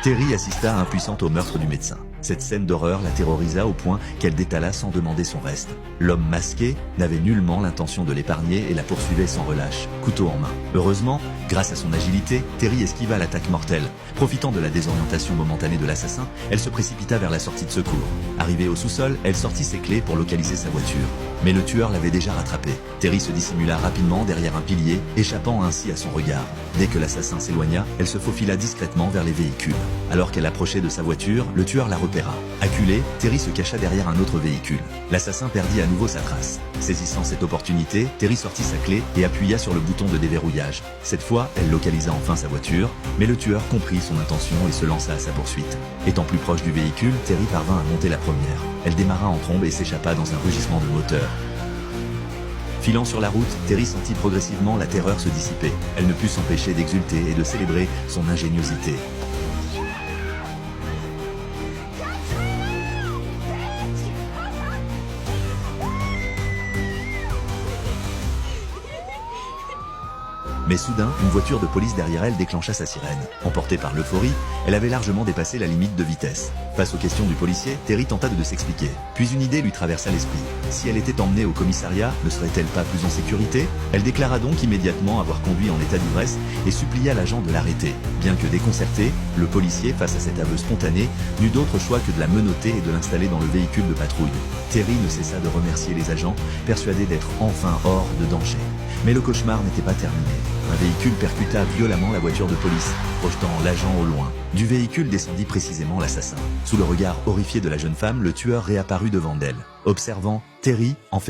Terry assista impuissante au meurtre du médecin. Cette scène d'horreur la terrorisa au point qu'elle détala sans demander son reste. L'homme masqué n'avait nullement l'intention de l'épargner et la poursuivait sans relâche, couteau en main. Heureusement, grâce à son agilité, Terry esquiva l'attaque mortelle. Profitant de la désorientation momentanée de l'assassin, elle se précipita vers la sortie de secours. Arrivée au sous-sol, elle sortit ses clés pour localiser sa voiture. Mais le tueur l'avait déjà rattrapée. Terry se dissimula rapidement derrière un pilier, échappant ainsi à son regard. Dès que l'assassin s'éloigna, elle se faufila discrètement vers les véhicules. Alors qu'elle approchait de sa voiture, le tueur la repéra. Acculé, Terry se cacha derrière un autre véhicule. L'assassin perdit à nouveau sa trace. Saisissant cette opportunité, Terry sortit sa clé et appuya sur le bouton de déverrouillage. Cette fois, elle localisa enfin sa voiture, mais le tueur comprit son intention et se lança à sa poursuite. Étant plus proche du véhicule, Terry parvint à monter la première. Elle démarra en trombe et s'échappa dans un rugissement de moteur. Filant sur la route, Terry sentit progressivement la terreur se dissiper. Elle ne put s'empêcher d'exulter et de célébrer son ingéniosité. Mais soudain, une voiture de police derrière elle déclencha sa sirène. Emportée par l'euphorie, elle avait largement dépassé la limite de vitesse. Face aux questions du policier, Terry tenta de s'expliquer. Puis une idée lui traversa l'esprit. Si elle était emmenée au commissariat, ne serait-elle pas plus en sécurité? Elle déclara donc immédiatement avoir conduit en état d'ivresse et supplia l'agent de l'arrêter. Bien que déconcerté, le policier, face à cet aveu spontané, n'eut d'autre choix que de la menotter et de l'installer dans le véhicule de patrouille. Terry ne cessa de remercier les agents, persuadé d'être enfin hors de danger. Mais le cauchemar n'était pas terminé. Un véhicule percuta violemment la voiture de police, projetant l'agent au loin. Du véhicule descendit précisément l'assassin. Sous le regard horrifié de la jeune femme, le tueur réapparut devant d'elle. Observant, Terry enferma